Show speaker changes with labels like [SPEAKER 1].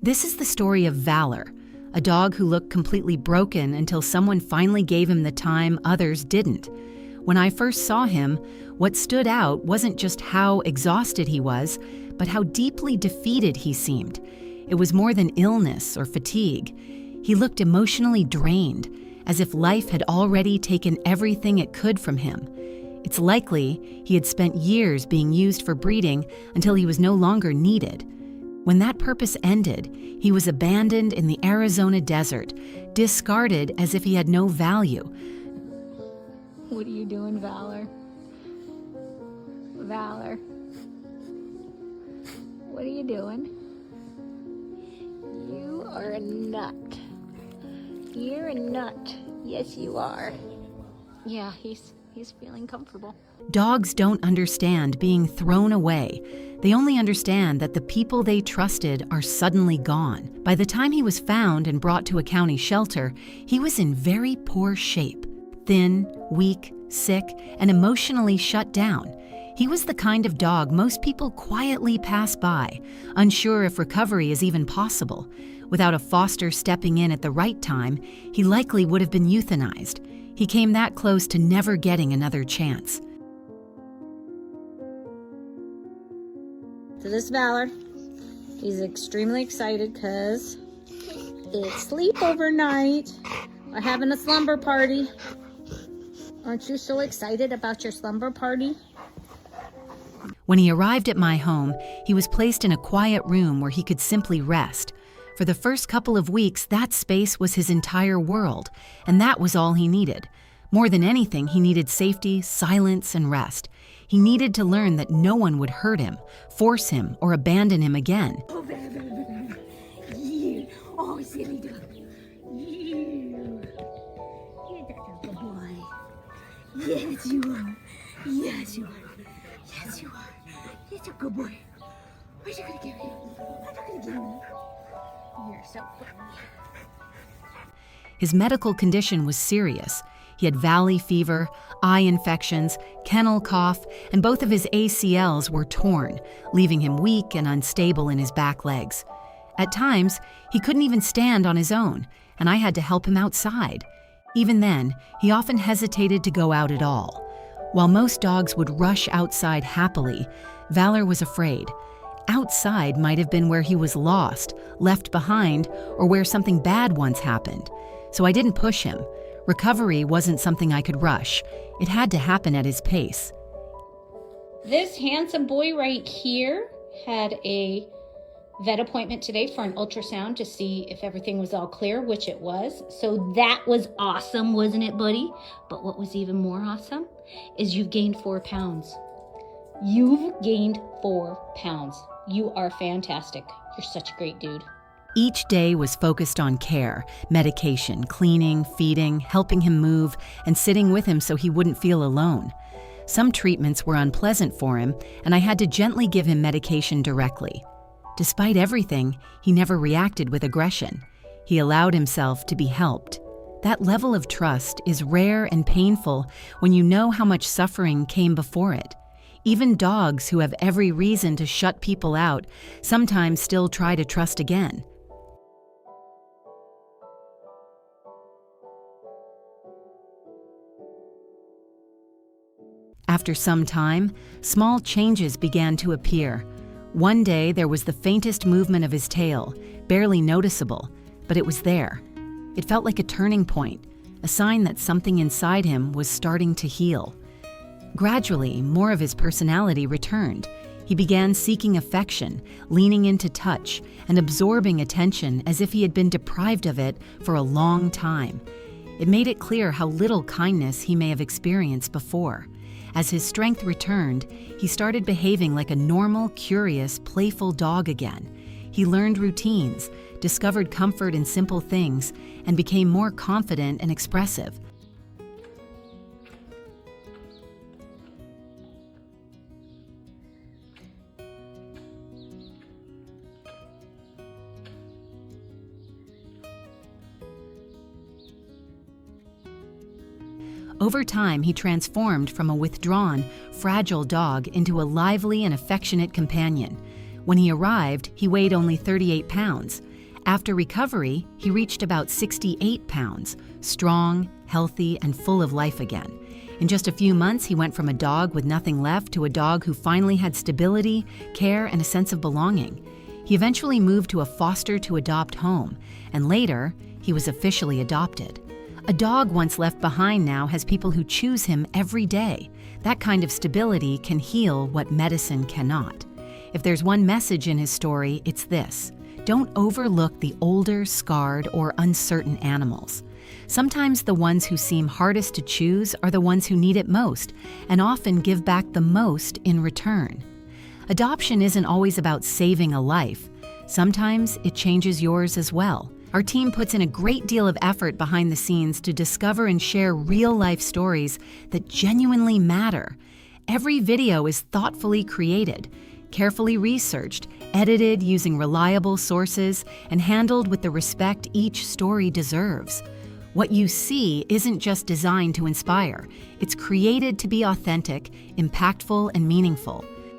[SPEAKER 1] This is the story of Valor, a dog who looked completely broken until someone finally gave him the time others didn't. When I first saw him, what stood out wasn't just how exhausted he was, but how deeply defeated he seemed. It was more than illness or fatigue. He looked emotionally drained, as if life had already taken everything it could from him. It's likely he had spent years being used for breeding until he was no longer needed. When that purpose ended, he was abandoned in the Arizona desert, discarded as if he had no value.
[SPEAKER 2] What are you doing, Valor? Valor. What are you doing? You are a nut. You're a nut. Yes, you are. Yeah, he's feeling comfortable.
[SPEAKER 1] Dogs don't understand being thrown away. They only understand that the people they trusted are suddenly gone. By the time he was found and brought to a county shelter, he was in very poor shape. Thin, weak, sick, and emotionally shut down. He was the kind of dog most people quietly pass by, unsure if recovery is even possible. Without a foster stepping in at the right time, he likely would have been euthanized. He came that close to never getting another chance.
[SPEAKER 2] So this Valor, he's extremely excited because it's sleepover night. We're having a slumber party. Aren't you so excited about your slumber party?
[SPEAKER 1] When he arrived at my home, he was placed in a quiet room where he could simply rest. For the first couple of weeks, that space was his entire world, and that was all he needed. More than anything, he needed safety, silence, and rest. He needed to learn that no one would hurt him, force him, or abandon him again.
[SPEAKER 2] Oh, baby. Yeah. Oh, silly dog. Yeah. You're such a good boy. Yes, you are. Yes, you are. Yes, you are. You're a good boy. What are you going to give me? What are you going to give me? You're so good.
[SPEAKER 1] His medical condition was serious. He had valley fever, eye infections, kennel cough, and both of his ACLs were torn, leaving him weak and unstable in his back legs. At times, he couldn't even stand on his own, and I had to help him outside. Even then, he often hesitated to go out at all. While most dogs would rush outside happily, Valor was afraid. Outside might have been where he was lost, left behind, or where something bad once happened. So I didn't push him. Recovery wasn't something I could rush. It had to happen at his pace.
[SPEAKER 3] This handsome boy right here had a vet appointment today for an ultrasound to see if everything was all clear, which it was. So that was awesome, wasn't it, buddy? But what was even more awesome is you've gained 4 pounds. You've gained 4 pounds. You are fantastic. You're such a great dude.
[SPEAKER 1] Each day was focused on care, medication, cleaning, feeding, helping him move, and sitting with him so he wouldn't feel alone. Some treatments were unpleasant for him, and I had to gently give him medication directly. Despite everything, he never reacted with aggression. He allowed himself to be helped. That level of trust is rare and painful when you know how much suffering came before it. Even dogs who have every reason to shut people out sometimes still try to trust again. After some time, small changes began to appear. One day there was the faintest movement of his tail, barely noticeable, but it was there. It felt like a turning point, a sign that something inside him was starting to heal. Gradually, more of his personality returned. He began seeking affection, leaning into touch, and absorbing attention as if he had been deprived of it for a long time. It made it clear how little kindness he may have experienced before. As his strength returned, he started behaving like a normal, curious, playful dog again. He learned routines, discovered comfort in simple things, and became more confident and expressive. Over time, he transformed from a withdrawn, fragile dog into a lively and affectionate companion. When he arrived, he weighed only 38 pounds. After recovery, he reached about 68 pounds, strong, healthy, and full of life again. In just a few months, he went from a dog with nothing left to a dog who finally had stability, care, and a sense of belonging. He eventually moved to a foster-to-adopt home, and later, he was officially adopted. A dog once left behind now has people who choose him every day. That kind of stability can heal what medicine cannot. If there's one message in his story, it's this: don't overlook the older, scarred, or uncertain animals. Sometimes the ones who seem hardest to choose are the ones who need it most, and often give back the most in return. Adoption isn't always about saving a life. Sometimes it changes yours as well. Our team puts in a great deal of effort behind the scenes to discover and share real-life stories that genuinely matter. Every video is thoughtfully created, carefully researched, edited using reliable sources, and handled with the respect each story deserves. What you see isn't just designed to inspire. It's created to be authentic, impactful, and meaningful.